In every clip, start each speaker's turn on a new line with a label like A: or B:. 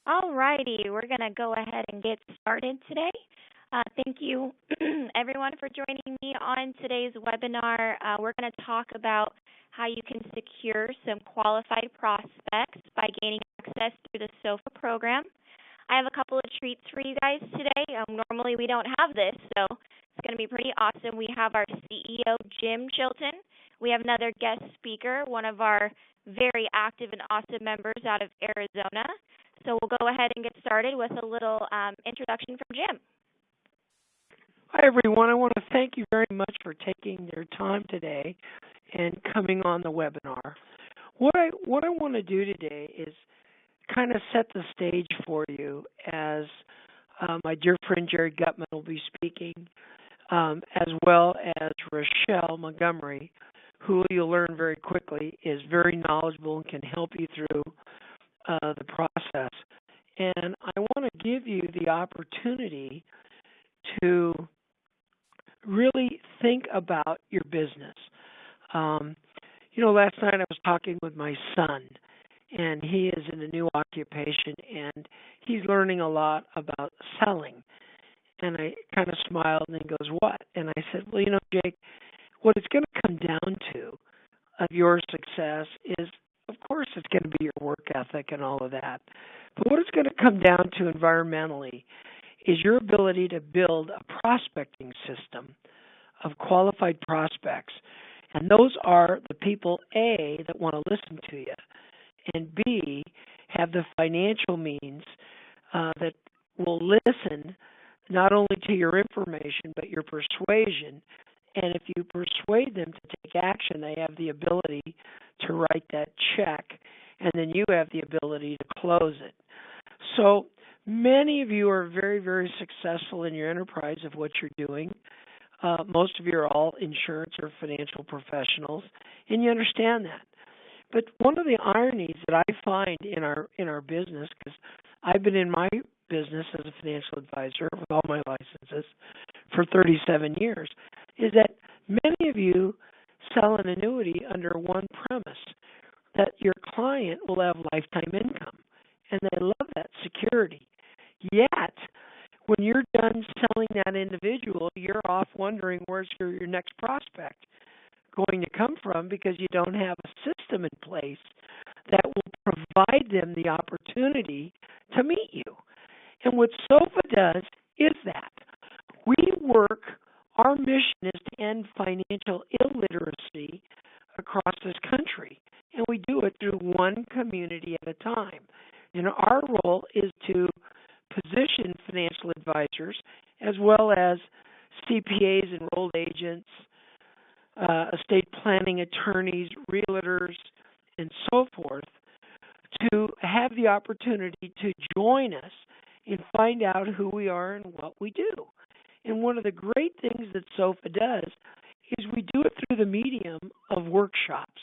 A: Alrighty, we're going to go ahead and get started today. Thank you, everyone, for joining me on today's webinar. We're going to talk about how you can secure some qualified prospects by gaining access through the SOFA program. I have a couple of treats for you guys today. Normally we don't have this, so it's going to be pretty awesome. We have our CEO, Jim Chilton. We have another guest speaker, one of our very active and awesome members out of Arizona. So we'll go ahead and get started with a little introduction from Jim.
B: Hi, everyone. I want to thank you very much for taking your time today and coming on the webinar. What I want to do today is kind of set the stage for you as my dear friend Jerry Gutman will be speaking, as well as Rochelle Montgomery, who you'll learn very quickly is very knowledgeable and can help you through the process. And I want to give you the opportunity to really think about your business. Last night I was talking with my son, and he is in a new occupation, and he's learning a lot about selling. And I kind of smiled, and he goes, "What?" And I said, "Well, Jake, what it's going to come down to of your success is, of course, it's going to be your work ethic and all of that. But what it's going to come down to environmentally is your ability to build a prospecting system of qualified prospects. And those are the people, A, that want to listen to you, and B, have the financial means that will listen not only to your information but your persuasion. And if you persuade them to take action, they have the ability to write that check, and then you have the ability to close it. So many of you are very, very successful in your enterprise of what you're doing. Most of you are all insurance or financial professionals, and you understand that. But one of the ironies that I find in our business, because I've been in my business as a financial advisor with all my licenses for 37 years, is that many of you sell an annuity under one premise, that your client will have lifetime income, and they love that security. Yet, when you're done selling that individual, you're off wondering where's your next prospect going to come from, because you don't have a system in place that will provide them the opportunity to meet you. And what SOFA does is that we work, our mission is to end financial illiteracy across this country, and we do it through one community at a time. And our role is to position financial advisors as well as CPAs, enrolled agents, estate planning attorneys, realtors, and so forth, to have the opportunity to join us and find out who we are and what we do. And one of the great things that SOFA does is we do it through the medium of workshops.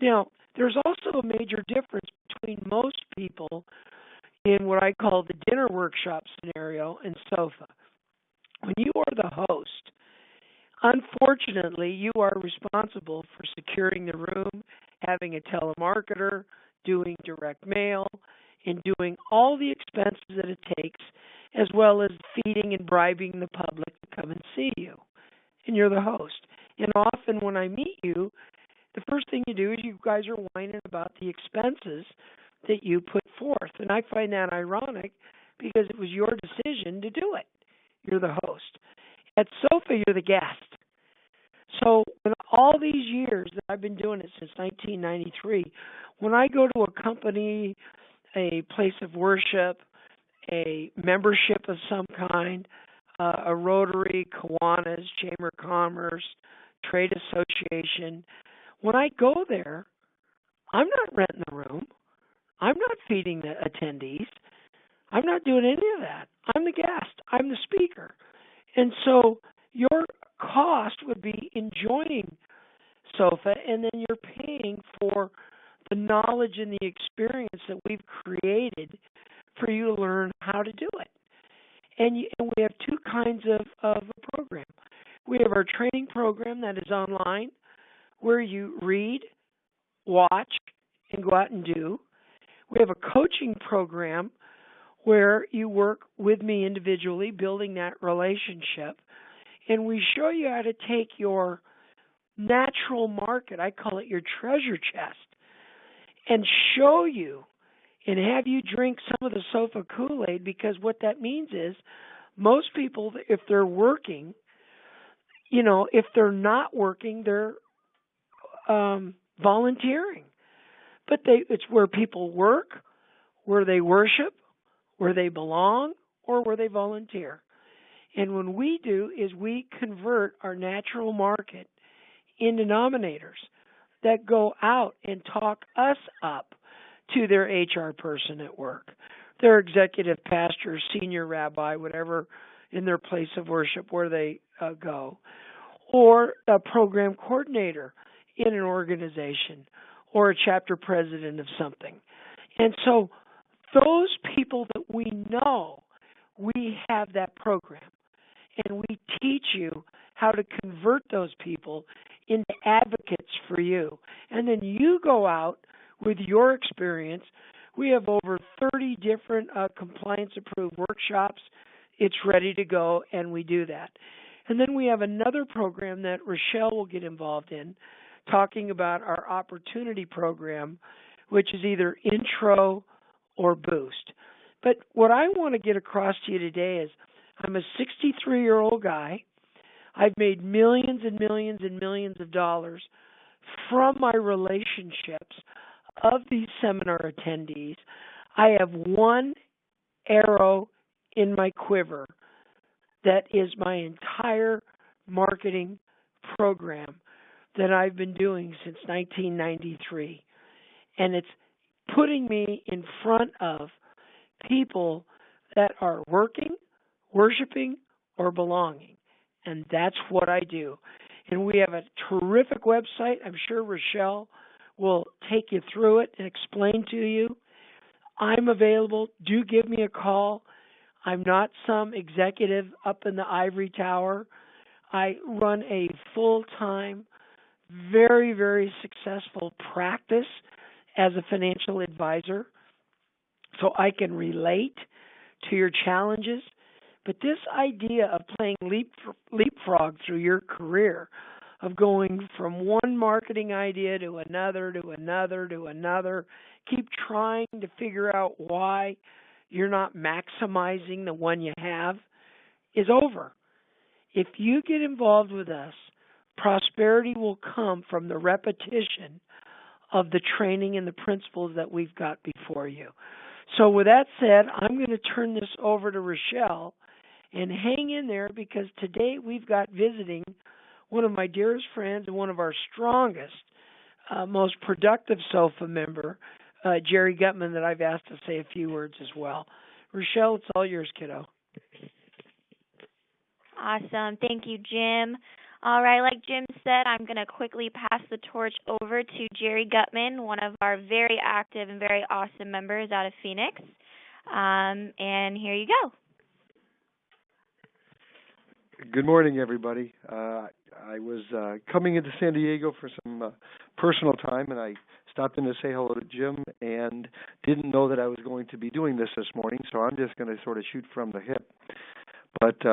B: Now, there's also a major difference between most people in what I call the dinner workshop scenario and SOFA. When you are the host, unfortunately, you are responsible for securing the room, having a telemarketer, doing direct mail, and doing all the expenses that it takes, as well as feeding and bribing the public to come and see you. And you're the host. And often when I meet you, the first thing you do is you guys are whining about the expenses that you put forth. And I find that ironic because it was your decision to do it. You're the host. At SOFA, you're the guest. So in all these years that I've been doing it since 1993, when I go to a company, a place of worship, a membership of some kind, a Rotary, Kiwanis, Chamber of Commerce, trade association, when I go there, I'm not renting the room. I'm not feeding the attendees. I'm not doing any of that. I'm the guest. I'm the speaker. And so your cost would be in joining SOFA, and then you're paying for the knowledge and the experience that we've created for you to learn how to do it. And we have two kinds of a program. We have our training program that is online, where you read, watch, and go out and do. We have a coaching program where you work with me individually, building that relationship. And we show you how to take your natural market, I call it your treasure chest, and show you and have you drink some of the sofa Kool-Aid, because what that means is most people, if they're working, if they're not working, they're volunteering. But it's where people work, where they worship, where they belong, or where they volunteer. And what we do is we convert our natural market in denominators that go out and talk us up to their HR person at work, their executive pastor, senior rabbi, whatever, in their place of worship where they go, or a program coordinator in an organization, or a chapter president of something. And so those people that we know, we have that program. And we teach you how to convert those people into advocates for you. And then you go out with your experience. We have over 30 different compliance-approved workshops. It's ready to go, and we do that. And then we have another program that Rochelle will get involved in, talking about our opportunity program, which is either intro or boost. But what I want to get across to you today is I'm a 63-year-old guy. I've made millions and millions and millions of dollars from my relationships of these seminar attendees. I have one arrow in my quiver that is my entire marketing program that I've been doing since 1993. And it's putting me in front of people that are working, worshiping, or belonging. And that's what I do. And we have a terrific website. I'm sure Rochelle will take you through it and explain to you. I'm available. Do give me a call. I'm not some executive up in the ivory tower. I run a full-time, very, very successful practice as a financial advisor, so I can relate to your challenges. But this idea of playing leapfrog through your career, of going from one marketing idea to another, to another, to another, keep trying to figure out why you're not maximizing the one you have, is over. If you get involved with us, prosperity will come from the repetition of the training and the principles that we've got before you. So with that said, I'm going to turn this over to Rochelle, and hang in there, because today we've got visiting one of my dearest friends and one of our strongest, most productive SOFA member, Jerry Gutman, that I've asked to say a few words as well. Rochelle, it's all yours, kiddo.
A: Awesome. Thank you, Jim. All right, like Jim said, I'm going to quickly pass the torch over to Jerry Gutman, one of our very active and very awesome members out of Phoenix. And here you go.
C: Good morning, everybody. I was coming into San Diego for some personal time, and I stopped in to say hello to Jim and didn't know that I was going to be doing this morning, so I'm just going to sort of shoot from the hip. But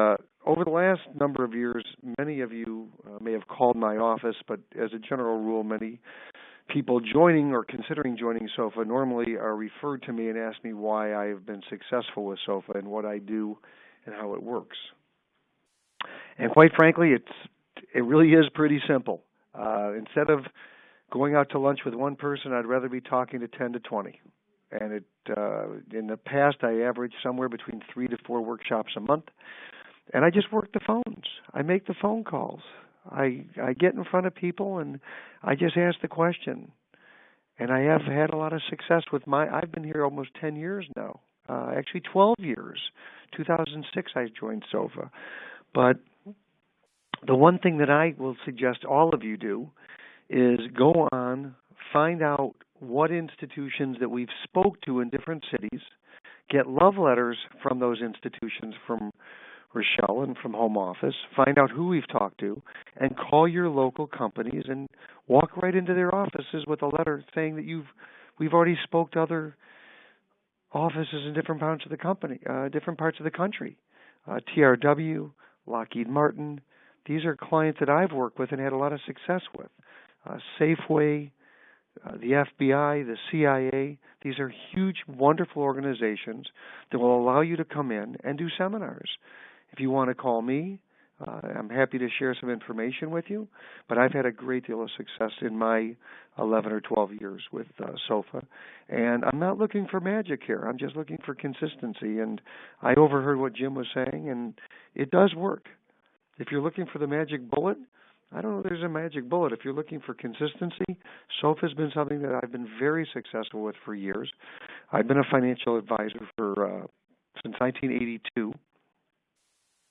C: over the last number of years, many of you may have called my office, but as a general rule, many people joining or considering joining SOFA normally are referred to me and ask me why I have been successful with SOFA and what I do and how it works. And quite frankly, it really is pretty simple. Instead of going out to lunch with one person, I'd rather be talking to 10 to 20. And in the past, I averaged somewhere between 3 to 4 workshops a month. And I just work the phones. I make the phone calls. I get in front of people and I just ask the question. And I have had a lot of success with I've been here almost 10 years now. Actually 12 years. 2006 I joined SOFA. But the one thing that I will suggest all of you do is go on, find out what institutions that we've spoke to in different cities, get love letters from those institutions, from Rochelle and from home office, find out who we've talked to, and call your local companies and walk right into their offices with a letter saying that we've already spoke to other offices in different parts of the country. TRW, Lockheed Martin. These are clients that I've worked with and had a lot of success with. Safeway, the FBI, the CIA. These are huge, wonderful organizations that will allow you to come in and do seminars. If you want to call me, I'm happy to share some information with you, but I've had a great deal of success in my 11 or 12 years with SOFA, and I'm not looking for magic here. I'm just looking for consistency, and I overheard what Jim was saying, and it does work. If you're looking for the magic bullet, I don't know if there's a magic bullet. If you're looking for consistency, SOFA has been something that I've been very successful with for years. I've been a financial advisor for since 1982.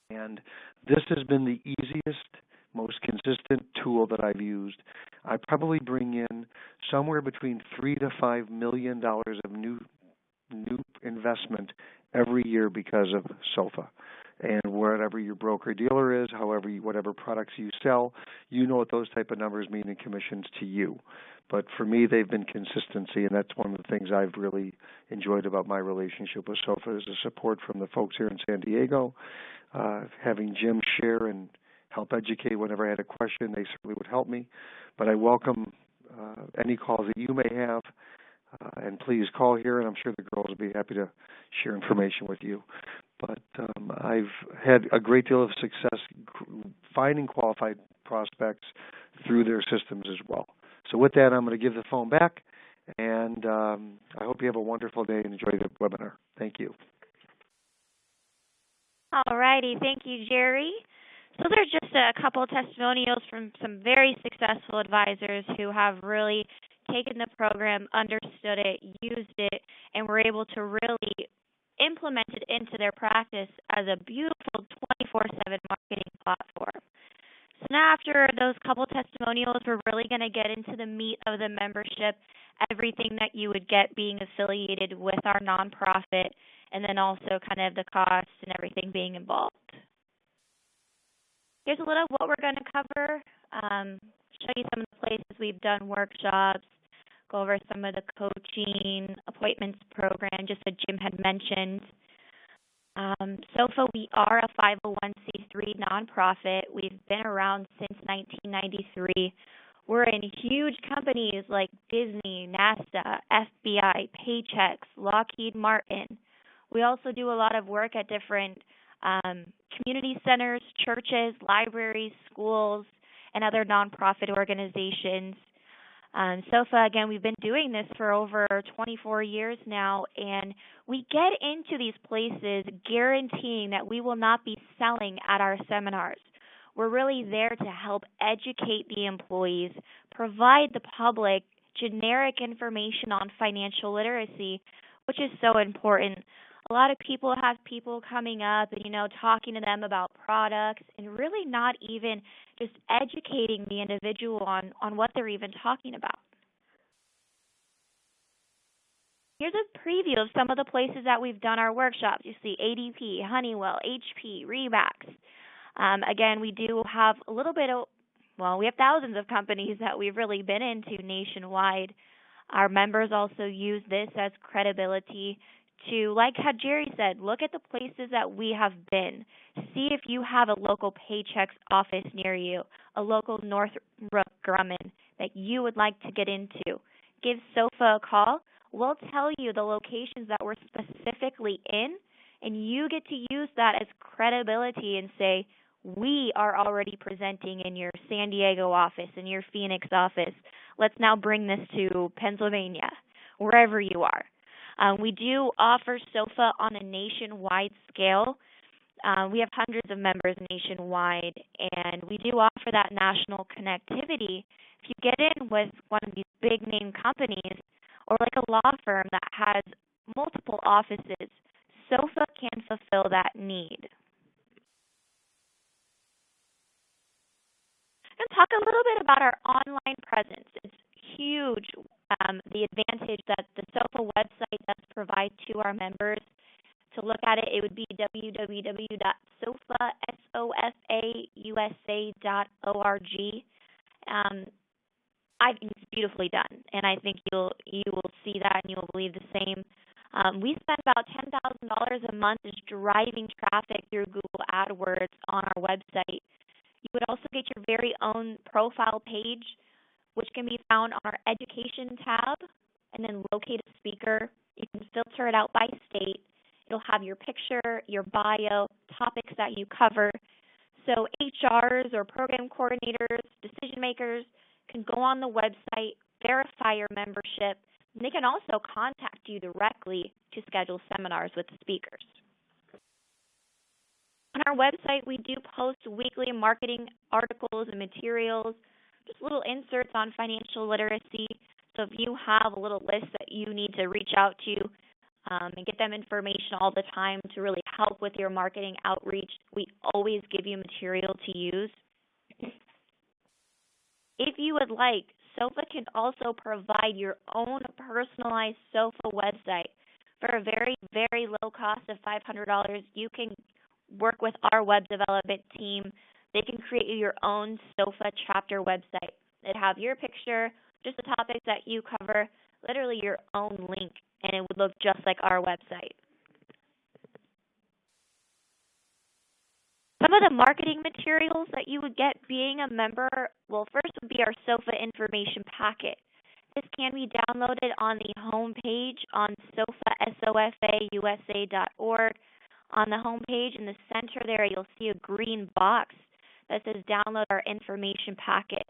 C: And this has been the easiest, most consistent tool that I've used. I probably bring in somewhere between $3 to $5 million of new investment every year because of SOFA. And whatever your broker dealer is, whatever products you sell, you know what those type of numbers mean in commissions to you. But for me, they've been consistency, and that's one of the things I've really enjoyed about my relationship with SOFA is the support from the folks here in San Diego. Having Jim share and help educate whenever I had a question, they certainly would help me. But I welcome any calls that you may have, and please call here, and I'm sure the girls will be happy to share information with you. But I've had a great deal of success finding qualified prospects through their systems as well. So with that, I'm going to give the phone back, and I hope you have a wonderful day and enjoy the webinar. Thank you.
A: All righty. Thank you, Jerry. So there's just a couple of testimonials from some very successful advisors who have really taken the program, understood it, used it, and were able to really implement it into their practice as a beautiful 24/7 marketing platform. So now after those couple testimonials, we're really going to get into the meat of the membership, everything that you would get being affiliated with our nonprofit, and then also kind of the costs and everything being involved. Here's a little of what we're going to cover, show you some of the places we've done workshops, go over some of the coaching, appointments program, just what Jim had mentioned. SOFA, we are a 501c3 nonprofit. We've been around since 1993. We're in huge companies like Disney, NASA, FBI, Paychex, Lockheed Martin. We also do a lot of work at different community centers, churches, libraries, schools, and other nonprofit organizations. SOFA, again, we've been doing this for over 24 years now, and we get into these places guaranteeing that we will not be selling at our seminars. We're really there to help educate the employees, provide the public generic information on financial literacy, which is so important. A lot of people have people coming up and, talking to them about products and really not even just educating the individual on what they're even talking about. Here's a preview of some of the places that we've done our workshops. You see ADP, Honeywell, HP, Remax. Again, we do have we have thousands of companies that we've really been into nationwide. Our members also use this as credibility to, like how Jerry said, look at the places that we have been. See if you have a local Paychex office near you, a local Northrop Grumman that you would like to get into. Give SOFA a call. We'll tell you the locations that we're specifically in, and you get to use that as credibility and say, we are already presenting in your San Diego office, in your Phoenix office. Let's now bring this to Pennsylvania, wherever you are. We do offer SOFA on a nationwide scale. We have hundreds of members nationwide, and we do offer that national connectivity. If you get in with one of these big-name companies or like a law firm that has multiple offices, SOFA can fulfill that need. And talk a little bit about our online presence. It's huge. The advantage that the SOFA website does provide to our members. To look at it, it would be www.sofausa.org. I think it's beautifully done, and I think you will see that and you will believe the same. We spend about $10,000 a month just driving traffic through Google AdWords on our website. You would also get your very own profile page, which can be found on our Education tab, and then locate a speaker. You can filter it out by state. It'll have your picture, your bio, topics that you cover. So HRs or program coordinators, decision makers can go on the website, verify your membership, and they can also contact you directly to schedule seminars with the speakers. On our website, we do post weekly marketing articles and materials, just little inserts on financial literacy. So if you have a little list that you need to reach out to and get them information all the time to really help with your marketing outreach, we always give you material to use. If you would like, SOFA can also provide your own personalized SOFA website. For a very, very low cost of $500, you can work with our web development team. They can create your own SOFA chapter website. It'd have your picture, just the topics that you cover, literally your own link, and it would look just like our website. Some of the marketing materials that you would get being a member, well, first would be our SOFA information packet. This can be downloaded on the home page on sofausa.org. On the home page in the center there, you'll see a green box that says download our information packet.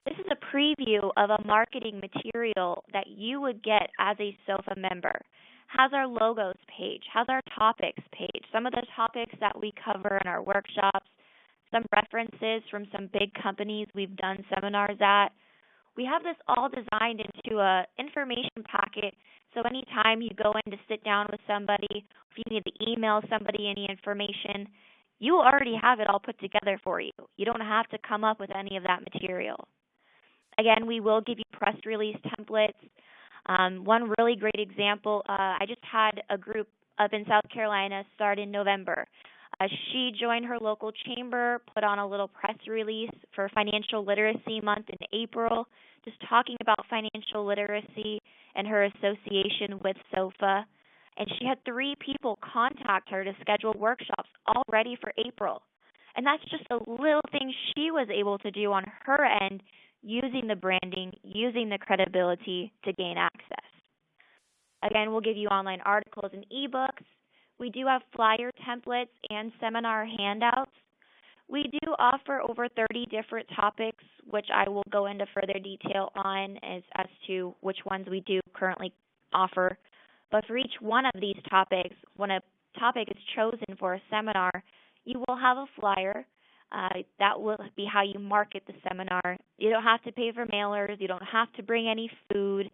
A: This is a preview of a marketing material that you would get as a SOFA member. Has our logos page, has our topics page, some of the topics that we cover in our workshops, some references from some big companies we've done seminars at. We have this all designed into an information packet, so anytime you go in to sit down with somebody, if you need to email somebody any information, you already have it all put together for you. You don't have to come up with any of that material. Again, we will give you press release templates. One really great example, I just had a group up in South Carolina start in November. She joined her local chamber, put on a little press release for Financial Literacy Month in April, just talking about financial literacy and her association with SOFA. And she had 3 people contact her to schedule workshops all ready for April. And that's just a little thing she was able to do on her end, using the branding, using the credibility to gain access. Again, we'll give you online articles and ebooks. We do have flyer templates and seminar handouts. We do offer over 30 different topics, which I will go into further detail on as to which ones we do currently offer. But for each one of these topics, when a topic is chosen for a seminar, you will have a flyer. That will be how you market the seminar. You don't have to pay for mailers. You don't have to bring any food.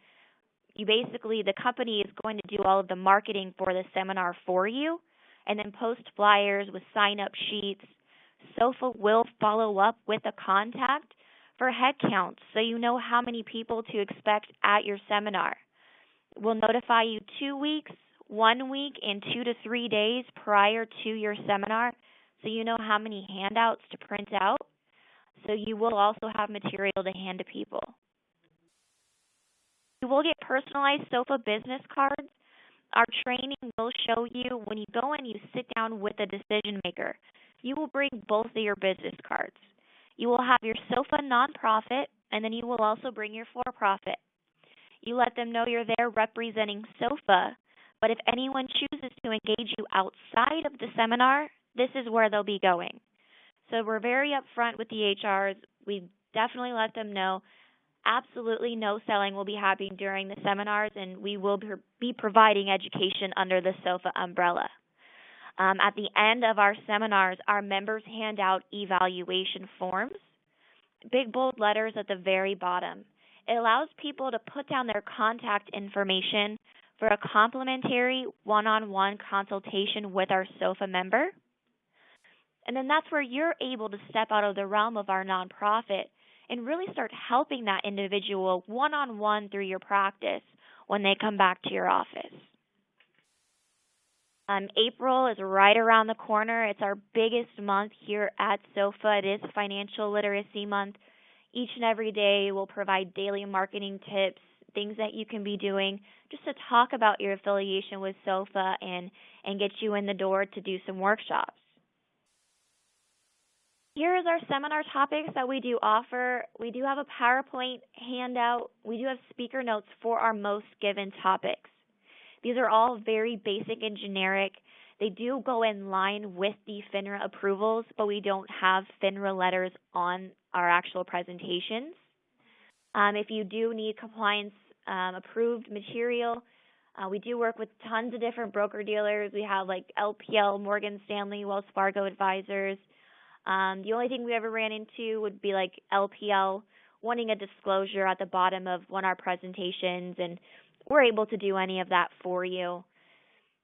A: The company is going to do all of the marketing for the seminar for you and then post flyers with sign-up sheets. SOFA will follow up with a contact for head counts so you know how many people to expect at your seminar. We'll notify you 2 weeks, 1 week, and 2 to 3 days prior to your seminar so you know how many handouts to print out. So you will also have material to hand to people. You will get personalized SOFA business cards. Our training will show you when you go and you sit down with a decision maker, you will bring both of your business cards. You will have your SOFA nonprofit, and then you will also bring your for-profit. You let them know you're there representing SOFA, but if anyone chooses to engage you outside of the seminar, this is where they'll be going. So we're very upfront with the HRs. We definitely let them know absolutely no selling will be happening during the seminars, and we will be providing education under the SOFA umbrella. At the end of our seminars, our members hand out evaluation forms, big bold letters at the very bottom. It allows people to put down their contact information for a complimentary one-on-one consultation with our SOFA member. And then that's where you're able to step out of the realm of our nonprofit and really start helping that individual one-on-one through your practice when they come back to your office. April is right around the corner. It's our biggest month here at SOFA. It is Financial Literacy Month. Each and every day we'll provide daily marketing tips, things that you can be doing just to talk about your affiliation with SOFA and get you in the door to do some workshops. Here is our seminar topics that we do offer. We do have a PowerPoint handout. We do have speaker notes for our most given topics. These are all very basic and generic. They do go in line with the FINRA approvals, but we don't have FINRA letters on our actual presentations. If you do need compliance approved material, we do work with tons of different broker-dealers. We have like LPL, Morgan Stanley, Wells Fargo advisors. The only thing we ever ran into would be like LPL wanting a disclosure at the bottom of one of our presentations, and we're able to do any of that for you.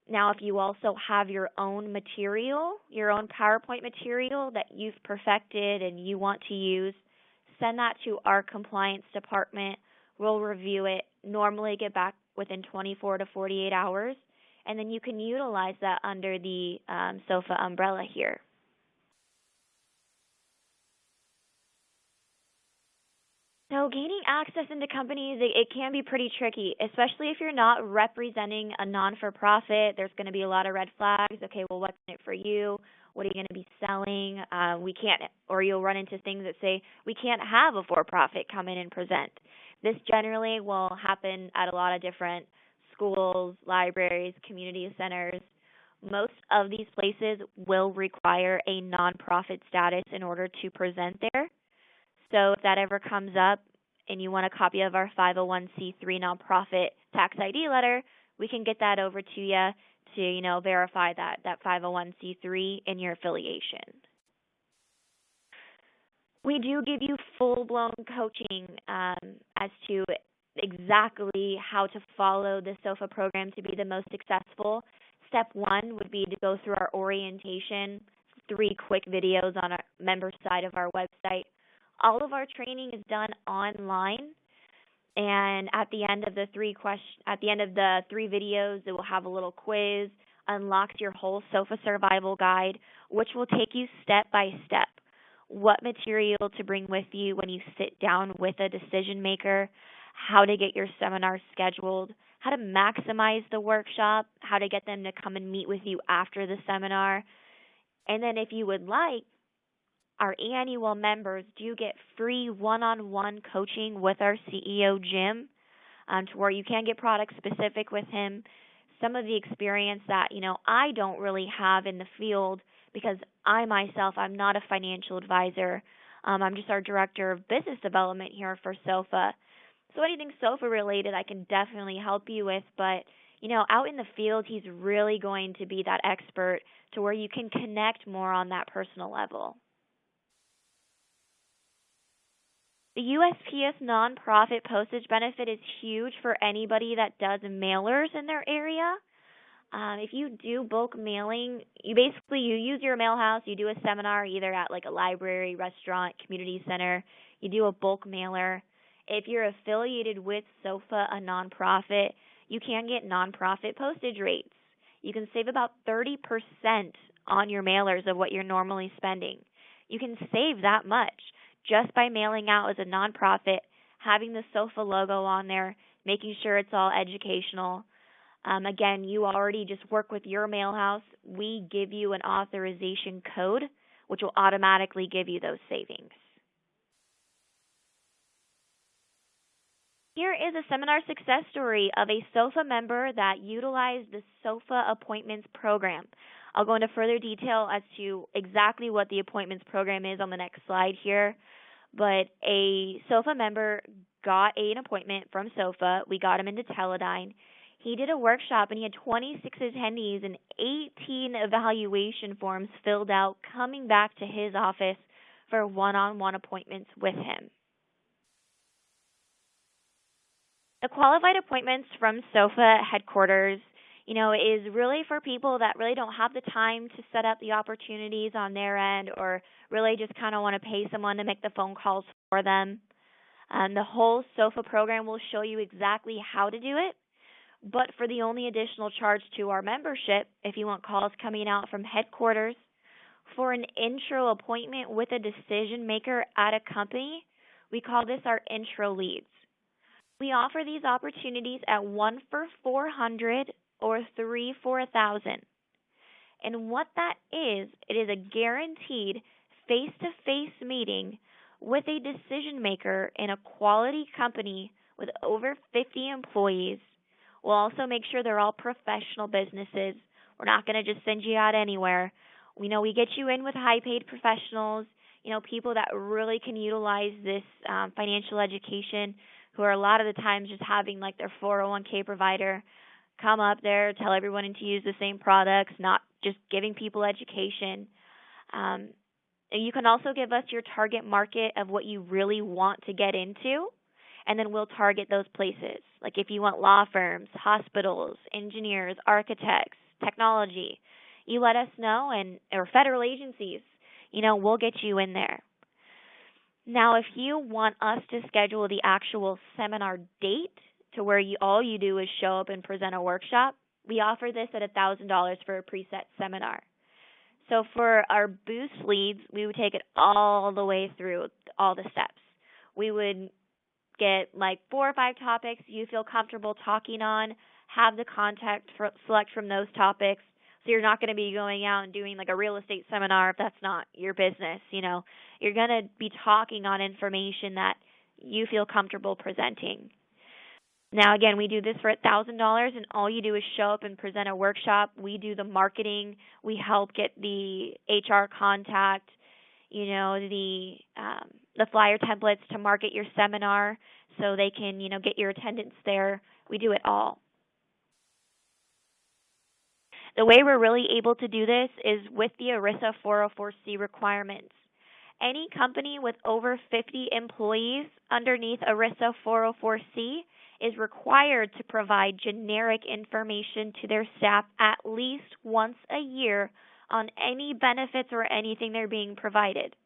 A: Now, if you also have your own material, your own PowerPoint material that you've perfected and you want to use, send that to our compliance department. We'll review it, normally get back within 24 to 48 hours, and then you can utilize that under the SOFA umbrella here. So gaining access into companies, it can be pretty tricky, especially if you're not representing a non-for-profit. There's going to be a lot of red flags. Okay, well, what's in it for you? What are you going to be selling? We can't, or you'll run into things that say, we can't have a for-profit come in and present. This generally will happen at a lot of different schools, libraries, community centers. Most of these places will require a nonprofit status in order to present there. So if that ever comes up and you want a copy of our 501c3 nonprofit tax ID letter, we can get that over to you to, verify that 501c3 in your affiliation. We do give you full-blown coaching as to exactly how to follow the SOFA program to be the most successful. Step one would be to go through our orientation, 3 quick videos on our member side of our website. All of our training is done online, and at the end of the 3 videos, it will have a little quiz, unlocks your whole SOFA survival guide, which will take you step by step. What material to bring with you when you sit down with a decision maker, how to get your seminar scheduled, how to maximize the workshop, how to get them to come and meet with you after the seminar. And then if you would like, our annual members do get free one-on-one coaching with our CEO, Jim, to where you can get product specific with him. Some of the experience that, I don't really have in the field because I'm not a financial advisor. I'm just our director of business development here for SOFA. So anything SOFA related, I can definitely help you with. But, out in the field, he's really going to be that expert to where you can connect more on that personal level. The USPS nonprofit postage benefit is huge for anybody that does mailers in their area. If you do bulk mailing, you use your mail house, you do a seminar either at like a library, restaurant, community center, you do a bulk mailer. If you're affiliated with SOFA, a nonprofit, you can get nonprofit postage rates. You can save about 30% on your mailers of what you're normally spending. You can save that much just by mailing out as a nonprofit, having the SOFA logo on there, making sure it's all educational. Again, you already just work with your mail house. We give you an authorization code, which will automatically give you those savings. Here is a seminar success story of a SOFA member that utilized the SOFA appointments program. I'll go into further detail as to exactly what the appointments program is on the next slide here. But a SOFA member got an appointment from SOFA. We got him into Teledyne. He did a workshop, and he had 26 attendees and 18 evaluation forms filled out coming back to his office for one-on-one appointments with him. The qualified appointments from SOFA headquarters, is really for people that really don't have the time to set up the opportunities on their end or really just kind of want to pay someone to make the phone calls for them. The whole SOFA program will show you exactly how to do it, but for the only additional charge to our membership, if you want calls coming out from headquarters, for an intro appointment with a decision maker at a company, we call this our intro leads. We offer these opportunities at 1 for 400 or 3 for 1,000. And what that is, it is a guaranteed face-to-face meeting with a decision maker in a quality company with over 50 employees. We'll also make sure they're all professional businesses. We're not going to just send you out anywhere. We know we get you in with high-paid professionals, people that really can utilize this financial education, who are a lot of the times just having like their 401k provider come up there, tell everyone to use the same products, not just giving people education. You can also give us your target market of what you really want to get into, and then we'll target those places. Like if you want law firms, hospitals, engineers, architects, technology, you let us know, or federal agencies, we'll get you in there. Now, if you want us to schedule the actual seminar date to where all you do is show up and present a workshop, we offer this at $1,000 for a preset seminar. So for our boost leads, we would take it all the way through all the steps. We would get like 4 or 5 topics you feel comfortable talking on, have the contact select from those topics. So you're not going to be going out and doing like a real estate seminar if that's not your business. You're going to be talking on information that you feel comfortable presenting. Now, again, we do this for $1,000, and all you do is show up and present a workshop. We do the marketing. We help get the HR contact, the flyer templates to market your seminar so they can, get your attendance there. We do it all. The way we're really able to do this is with the ERISA 404C requirements. Any company with over 50 employees underneath ERISA 404C is required to provide generic information to their staff at least once a year on any benefits or anything they're being provided.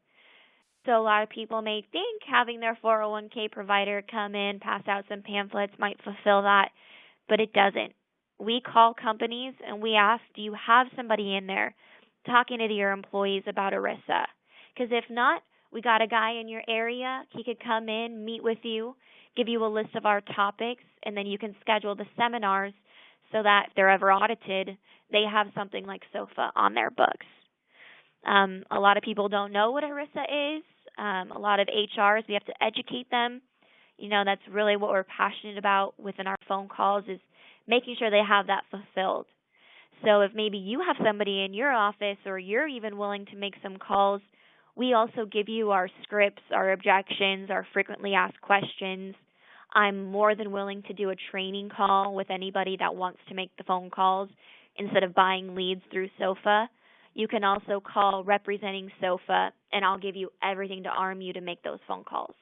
A: So a lot of people may think having their 401k provider come in, pass out some pamphlets might fulfill that, but it doesn't. We call companies and we ask, do you have somebody in there talking to your employees about ERISA? Because if not, we got a guy in your area. He could come in, meet with you, give you a list of our topics, and then you can schedule the seminars so that if they're ever audited, they have something like SOFA on their books. A lot of people don't know what ERISA is. A lot of HRs, we have to educate them. That's really what we're passionate about within our phone calls is making sure they have that fulfilled. So if maybe you have somebody in your office or you're even willing to make some calls, we also give you our scripts, our objections, our frequently asked questions. I'm more than willing to do a training call with anybody that wants to make the phone calls instead of buying leads through SOFA. You can also call representing SOFA, and I'll give you everything to arm you to make those phone calls.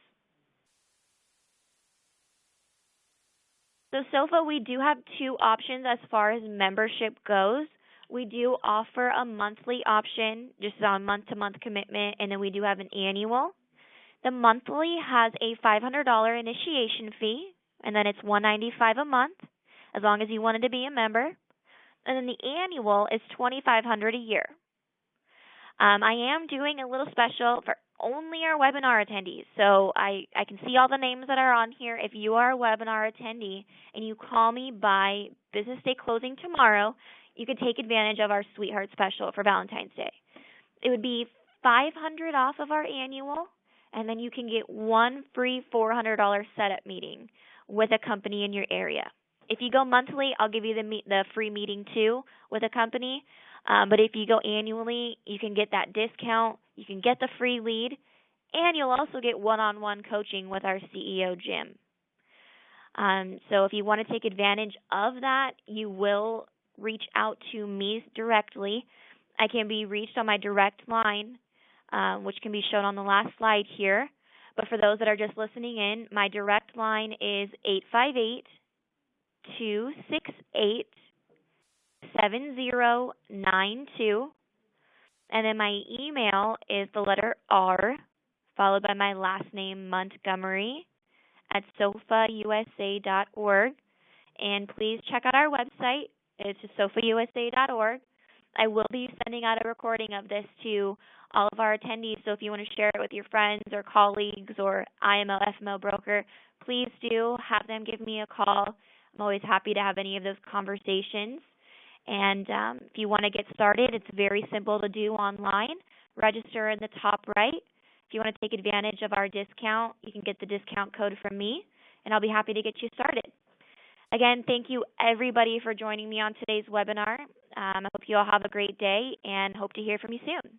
A: So SOFA, we do have 2 options as far as membership goes. We do offer a monthly option, just a month-to-month commitment, and then we do have an annual. The monthly has a $500 initiation fee, and then it's $195 a month, as long as you wanted to be a member. And then the annual is $2,500 a year. I am doing a little special for only our webinar attendees. So I can see all the names that are on here. If you are a webinar attendee and you call me by business day closing tomorrow, you can take advantage of our Sweetheart Special for Valentine's Day. It would be $500 off of our annual, and then you can get 1 free $400 setup meeting with a company in your area. If you go monthly, I'll give you the free meeting too with a company. But if you go annually, you can get that discount, you can get the free lead, and you'll also get one-on-one coaching with our CEO, Jim. So if you want to take advantage of that, you will reach out to me directly. I can be reached on my direct line, which can be shown on the last slide here. But for those that are just listening in, my direct line is 858-268-7092. And then my email is the letter R, followed by my last name, Montgomery, at sofausa.org. And please check out our website. It's sofausa.org. I will be sending out a recording of this to all of our attendees, so if you want to share it with your friends or colleagues or IMO, FMO broker, please do have them give me a call. I'm always happy to have any of those conversations. And if you want to get started, it's very simple to do online. Register in the top right. If you want to take advantage of our discount, you can get the discount code from me, and I'll be happy to get you started. Again, thank you everybody for joining me on today's webinar. I hope you all have a great day and hope to hear from you soon.